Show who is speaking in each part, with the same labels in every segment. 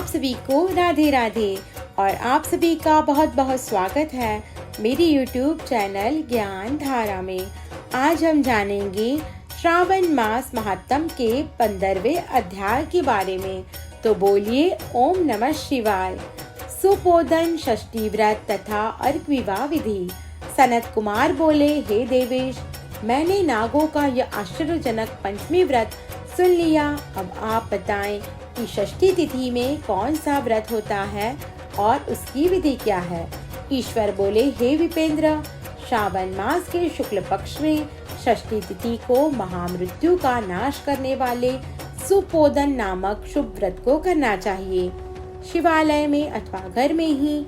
Speaker 1: सभी को राधे राधे और आप सभी का बहुत बहुत स्वागत है मेरी YouTube चैनल ज्ञान धारा में। आज हम जानेंगे श्रावण मास महात्म के 15वें अध्याय के बारे में। तो बोलिए ओम नमः शिवाय। सुपोदन षष्ठी व्रत तथा अर्क विवाह विधि। सनत कुमार बोले, हे देवेश, मैंने नागों का यह आश्चर्यजनक पंचमी व्रत सुन लिया। अब आप बताएं कि षष्ठी तिथि में कौन सा व्रत होता है और उसकी विधि क्या है। ईश्वर बोले, हे विपेंद्र, श्रावण मास के शुक्ल पक्ष में षष्ठी तिथि को महामृत्यु का नाश करने वाले सुपोदन नामक शुभ व्रत को करना चाहिए। शिवालय में अथवा घर में ही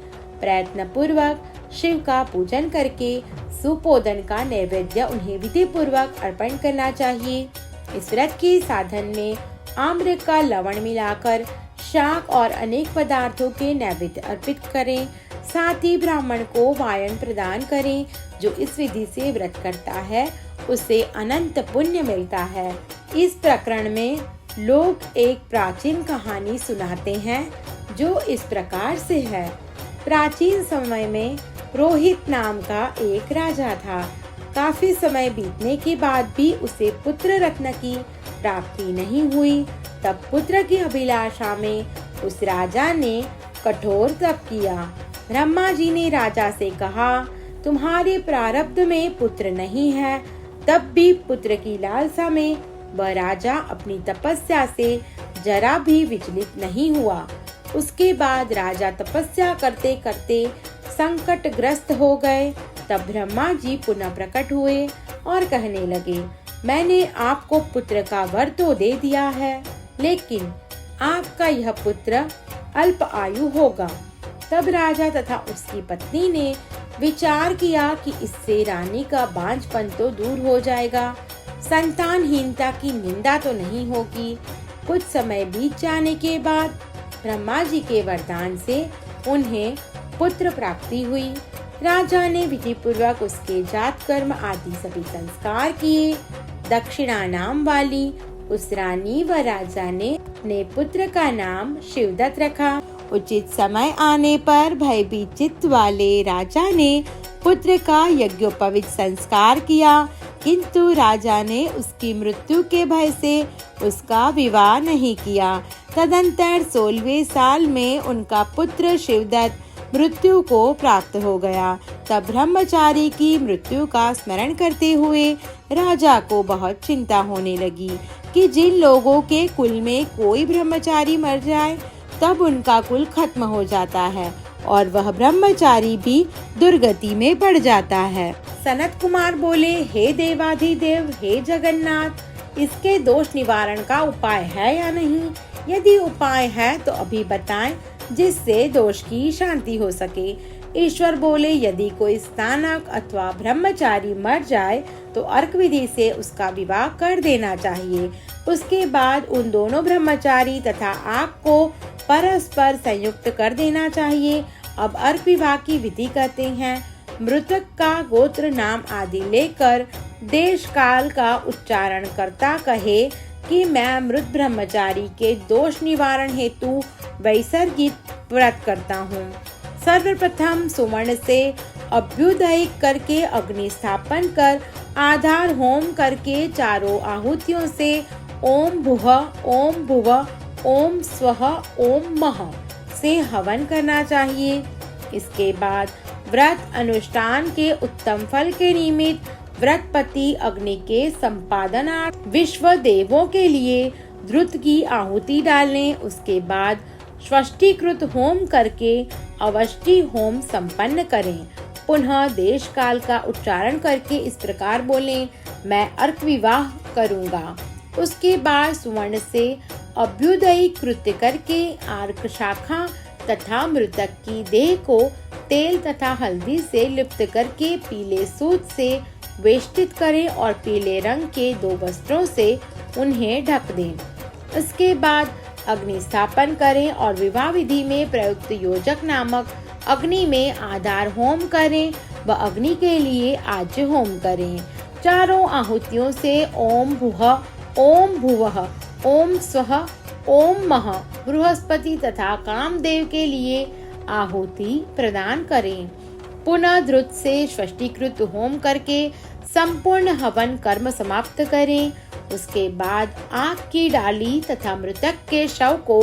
Speaker 1: प्रयत्न पूर्वक शिव का पूजन करके सुपोदन का नैवेद्य उन्हें विधि पूर्वक अर्पण करना चाहिए। इस व्रत के साधन में आम्र का लवण मिलाकर शाक और अनेक पदार्थों के नैवेद्य अर्पित करें। साथ ही ब्राह्मण को वायन प्रदान करें। जो इस विधि से व्रत करता है उसे अनंत पुण्य मिलता है। इस प्रकरण में लोग एक प्राचीन कहानी सुनाते हैं जो इस प्रकार से है। प्राचीन समय में रोहित नाम का एक राजा था। काफी समय बीतने के बाद भी उसे पुत्र रत्न की प्राप्ति नहीं हुई। तब पुत्र की अभिलाषा में उस राजा ने कठोर तप किया। ब्रह्मा जी ने राजा से कहा, तुम्हारे प्रारब्ध में पुत्र नहीं है। तब भी पुत्र की लालसा में वह राजा अपनी तपस्या से जरा भी विचलित नहीं हुआ। उसके बाद राजा तपस्या करते करते संकटग्रस्त हो गए। तब ब्रह्मा जी पुनः प्रकट हुए और कहने लगे, मैंने आपको पुत्र का वर तो दे दिया है, लेकिन आपका यह पुत्र अल्प आयु होगा। तब राजा तथा उसकी पत्नी ने विचार किया कि इससे रानी का बांझपन तो दूर हो जाएगा, संतानहीनता की निंदा तो नहीं होगी। कुछ समय बीत जाने के बाद ब्रह्मा जी के वरदान से उन्हें पुत्र प्राप्ति हुई। राजा ने विधि पूर्वक उसके जात कर्म आदि सभी संस्कार किए। दक्षिणा नाम वाली उस रानी व राजा ने पुत्र का नाम शिवदत्त रखा। उचित समय आने पर भयभीत चित्त वाले राजा ने पुत्र का यज्ञोपवीत संस्कार किया, किंतु राजा ने उसकी मृत्यु के भय से उसका विवाह नहीं किया। तदंतर 16वें साल में उनका पुत्र शिवदत्त मृत्यु को प्राप्त हो गया। तब ब्रह्मचारी की मृत्यु का स्मरण करते हुए राजा को बहुत चिंता होने लगी कि जिन लोगों के कुल में कोई ब्रह्मचारी मर जाए तब उनका कुल खत्म हो जाता है और वह ब्रह्मचारी भी दुर्गति में पड़ जाता है। सनत कुमार बोले, हे देवाधिदेव, हे जगन्नाथ, इसके दोष निवारण का उपाय है या नहीं? यदि उपाय है तो अभी बताएं, जिससे दोष की शांति हो सके। ईश्वर बोले, यदि कोई स्नानक अथवा ब्रह्मचारी मर जाए तो अर्क विधि से उसका विवाह कर देना चाहिए। उसके बाद उन दोनों ब्रह्मचारी तथा आग को परस्पर संयुक्त कर देना चाहिए। अब अर्क विवाह की विधि कहते हैं। मृतक का गोत्र नाम आदि लेकर देश काल का उच्चारण करता कहे कि मैं मृत ब्रह्मचारी के दोष निवारण हेतु वैसर्गिक व्रत करता हूँ। सर्वप्रथम सुवर्ण से अभ्युदयिक करके अग्नि स्थापन कर आधार होम करके चारों आहुतियों से ओम भुव, ओम भुव, ओम स्वः, ओम मः से हवन करना चाहिए। इसके बाद व्रत अनुष्ठान के उत्तम फल के निमित्त व्रतपति अग्नि के संपादनार्थ विश्व देवों के लिए द्रुत की आहुति डालने। उसके बाद षष्ठीकृत होम करके अवष्टि होम संपन्न करें। पुनः देश काल का उच्चारण करके इस प्रकार बोलें, मैं अर्क विवाह करूंगा। उसके बाद सुवर्ण से अभ्युदयी कृत्य करके आर्क शाखा तथा मृतक की देह को तेल तथा हल्दी से लिप्त करके पीले सूत से वेष्टित करें और पीले रंग के 2 वस्त्रों से उन्हें ढक दें। उसके बाद अग्नि स्थापन करें और विवाह विधि में प्रयुक्त योजक नामक अग्नि में आधार होम करें व अग्नि के लिए आज्य होम करें। चारों आहुतियों से ओम भुवः, ओम भुवः, ओम स्वः, ओम मह बृहस्पति तथा कामदेव के लिए आहुति प्रदान करें। पुनः द्रुत से षष्ठीकृत होम करके संपूर्ण हवन कर्म समाप्त करें। उसके बाद आग की डाली तथा मृतक के शव को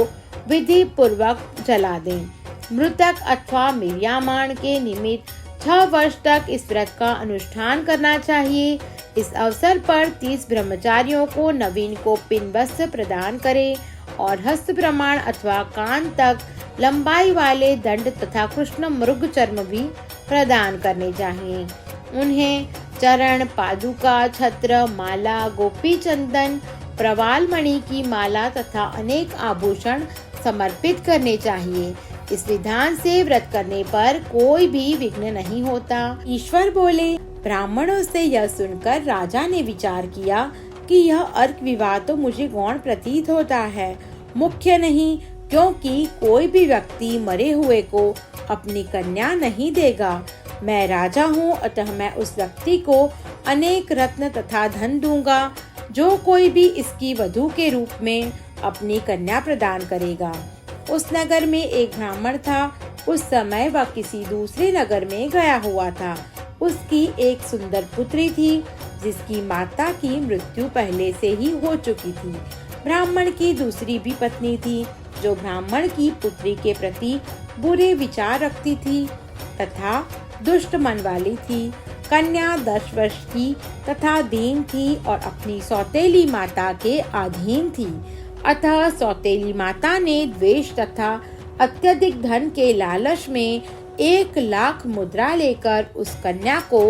Speaker 1: विधि पूर्वक जला दें। मृतक अथवा मिर्यामाण के निमित्त 6 वर्ष तक इस व्रत का अनुष्ठान करना चाहिए। इस अवसर पर 30 ब्रह्मचारियों को नवीन को पिन वस्त्र प्रदान करें और हस्त प्रमाण अथवा कान तक लंबाई वाले दंड तथा कृष्ण मृग चर्म भी प्रदान करने चाहिए। उन्हें चरण, पादुका, छत्र, माला, गोपी चंदन, प्रवाल मणि की माला तथा अनेक आभूषण समर्पित करने चाहिए। इस विधान से व्रत करने पर कोई भी विघ्न नहीं होता। ईश्वर बोले। ब्राह्मणों से यह सुनकर राजा ने विचार किया कि यह अर्क विवाह तो मुझे गौण प्रतीत होता है, मुख्य नहीं, क्योंकि कोई भी व्यक्ति मरे हुए को अपनी कन्या नहीं देगा। मैं राजा हूँ, अतः मैं उस व्यक्ति को अनेक रत्न तथा धन दूंगा जो कोई भी इसकी वधू के रूप में अपनी कन्या प्रदान करेगा। उस नगर में एक ब्राह्मण था। उस समय वह किसी दूसरे नगर में गया हुआ था। उसकी एक सुंदर पुत्री थी जिसकी माता की मृत्यु पहले से ही हो चुकी थी। ब्राह्मण की दूसरी भी पत्नी थी जो ब्राह्मण की पुत्री के प्रति बुरे विचार रखती थी तथा दुष्ट मन वाली थी। कन्या 10 वर्ष की तथा दीन थी और अपनी सौतेली माता के अधीन थी। अतः सौतेली माता ने द्वेष तथा अत्यधिक धन के लालच में 1 लाख मुद्रा लेकर उस कन्या को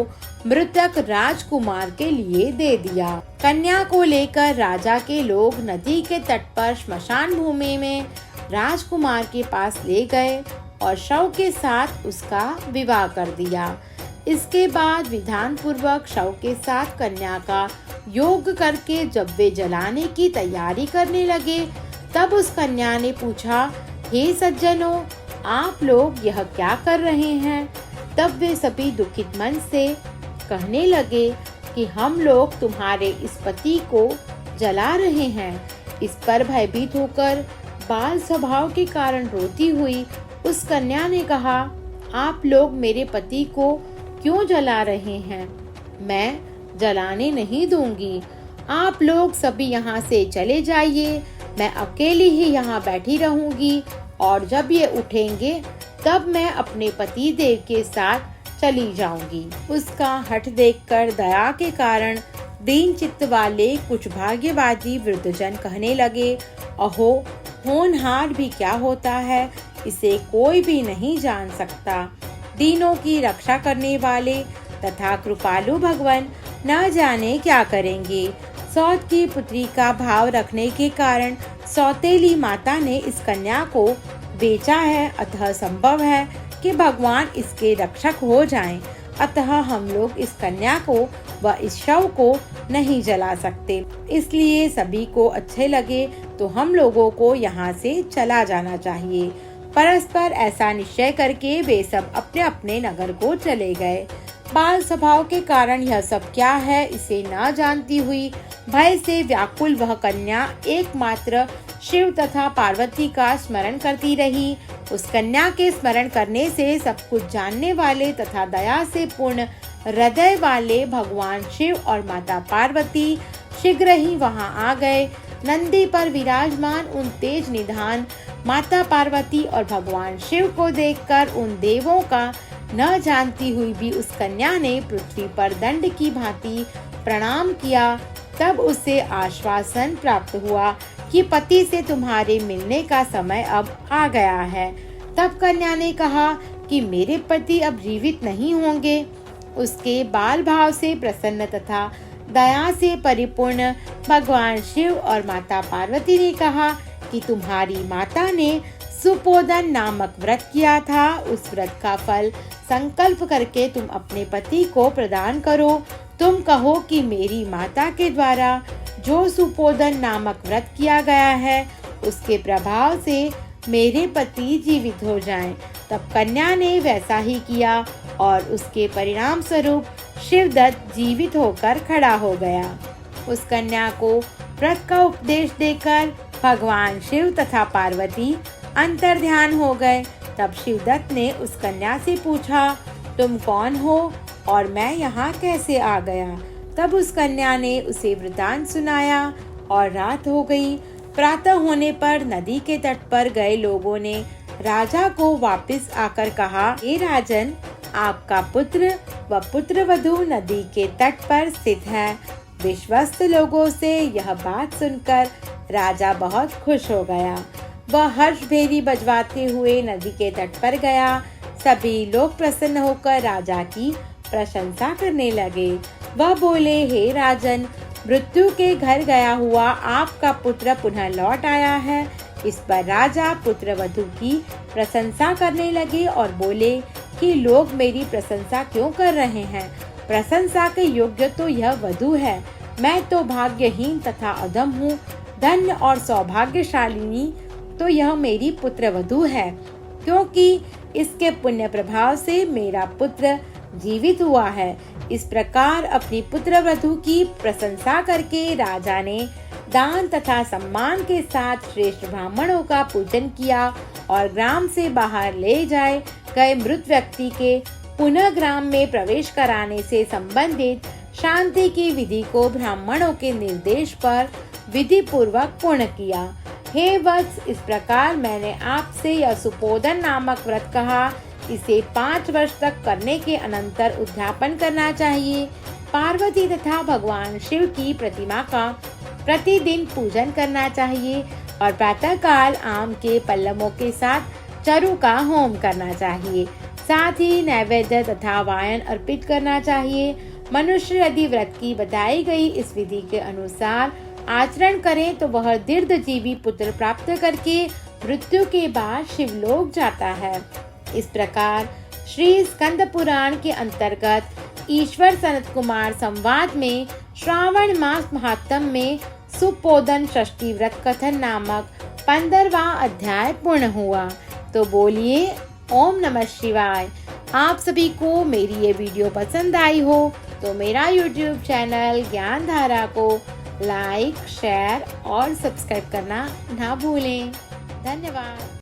Speaker 1: मृतक राजकुमार के लिए दे दिया। कन्या को लेकर राजा के लोग नदी के तट पर श्मशान भूमि में राजकुमार के पास ले गए और शव के साथ उसका विवाह कर दिया। इसके बाद विधान पूर्वक शव के साथ कन्या का योग करके जब वे जलाने की तैयारी करने लगे तब उस कन्या ने पूछा, हे सज्जनों, आप लोग यह क्या कर रहे हैं? तब वे सभी दुखित मन से कहने लगे कि हम लोग तुम्हारे इस पति को जला रहे हैं। इस पर भयभीत होकर बाल स्वभाव के कारण रोती हुई उस कन्या ने कहा, आप लोग मेरे पति को क्यों जला रहे हैं? मैं जलाने नहीं दूंगी। आप लोग सभी यहाँ से चले जाइए। मैं अकेली ही यहाँ बैठी रहूंगी और जब ये उठेंगे तब मैं अपने पति देव के साथ चली जाऊंगी। उसका हठ देखकर दया के कारण दीन चित्त वाले कुछ भाग्यवादी वृद्धजन कहने लगे, अहो, होनहार भी क्या होता है, इसे कोई भी नहीं जान सकता। दीनों की रक्षा करने वाले तथा कृपालु भगवान न जाने क्या करेंगे। सौत की पुत्री का भाव रखने के कारण सौतेली माता ने इस कन्या को बेचा है, अतः संभव है कि भगवान इसके रक्षक हो जाएं। अतः हम लोग इस कन्या को व इस शव को नहीं जला सकते। इसलिए सभी को अच्छे लगे तो हम लोगों को यहाँ से चला जाना चाहिए। परस्पर ऐसा निश्चय करके वे सब अपने अपने नगर को चले गए। बाल स्वभाव के कारण यह सब क्या है इसे न जानती हुई भय से व्याकुल वह कन्या एकमात्र शिव तथा पार्वती का स्मरण करती रही। उस कन्या के स्मरण करने से सब कुछ जानने वाले तथा दया से पूर्ण हृदय वाले भगवान शिव और माता पार्वती शीघ्र ही वहां आ गए। नंदी पर विराजमान उन तेज निधान माता पार्वती और भगवान शिव को देखकर उन देवों का न जानती हुई भी उस कन्या ने पृथ्वी पर दंड की भांति प्रणाम किया। तब उसे आश्वासन प्राप्त हुआ कि पति से तुम्हारे मिलने का समय अब आ गया है। तब कन्या ने कहा कि मेरे पति अब जीवित नहीं होंगे। उसके बाल भाव से प्रसन्न तथा दया से परिपूर्ण भगवान शिव और माता पार्वती ने कहा कि तुम्हारी माता ने सुपोदन नामक व्रत किया था। उस व्रत का फल संकल्प करके तुम अपने पति को प्रदान करो। तुम कहो कि मेरी माता के द्वारा जो सुपोदन नामक व्रत किया गया है उसके प्रभाव से मेरे पति जीवित हो जाएं। तब कन्या ने वैसा ही किया और उसके परिणाम स्वरूप शिवदत्त जीवित होकर खड़ा हो गया। उस कन्या को व्रत का उपदेश देकर भगवान शिव तथा पार्वती अंतर्ध्यान हो गए। तब शिवदत्त ने उस कन्या से पूछा, तुम कौन हो और मैं यहाँ कैसे आ गया? तब उस कन्या ने उसे वृतांत सुनाया और रात हो गई। प्रातः होने पर नदी के तट पर गए लोगों ने राजा को वापस आकर कहा, हे राजन, आपका पुत्र व पुत्रवधू नदी के तट पर स्थित है। विश्वस्त लोगों से यह बात सुनकर राजा बहुत खुश हो गया। वह हर्ष भेरी बजवाते हुए नदी के तट पर गया। सभी लोग प्रसन्न होकर राजा की प्रशंसा करने लगे। वह बोले, हे राजन, मृत्यु के घर गया हुआ आपका पुत्र पुनः लौट आया है। इस पर राजा पुत्रवधू की प्रशंसा करने लगे और बोले कि लोग मेरी प्रशंसा क्यों कर रहे हैं? प्रशंसा के योग्य तो यह वधू है। मैं तो भाग्यहीन तथा अधम हूँ। धन्य और सौभाग्यशालिनी तो यह मेरी पुत्रवधू है, क्योंकि इसके पुण्य प्रभाव से मेरा पुत्र जीवित हुआ है। इस प्रकार अपनी पुत्रवधू की प्रशंसा करके राजा ने दान तथा सम्मान के साथ श्रेष्ठ ब्राह्मणों का पूजन किया और ग्राम से बाहर ले जाए गए मृत व्यक्ति के पुनः ग्राम में प्रवेश कराने से संबंधित शांति की विधि को ब्राह्मणों के निर्देश पर विधि पूर्वक पूर्ण किया। हे वत्स, इस प्रकार मैंने आपसे यह सुपोदन नामक व्रत कहा। इसे 5 वर्ष तक करने के अनंतर उद्यापन करना चाहिए। पार्वती तथा भगवान शिव की प्रतिमा का प्रतिदिन पूजन करना चाहिए और प्रातःकाल आम के पल्लवों के साथ चरु का होम करना चाहिए। साथ ही नैवेद्य तथा वायन अर्पित करना चाहिए। मनुष्य यदि व्रत की बताई गई इस विधि के अनुसार आचरण करें तो वह दीर्घजीवी पुत्र प्राप्त करके मृत्यु के बाद शिवलोक जाता है। इस प्रकार श्री स्कंद पुराण के अंतर्गत ईश्वर सनत कुमार संवाद में श्रावण मास महात्म में सुपोदन षष्ठी व्रत कथन नामक 15वां अध्याय पूर्ण हुआ। तो बोलिए ओम नमः शिवाय। आप सभी को मेरी ये वीडियो पसंद आई हो तो मेरा YouTube चैनल ज्ञान धारा को लाइक, शेयर और सब्सक्राइब करना ना भूलें। धन्यवाद।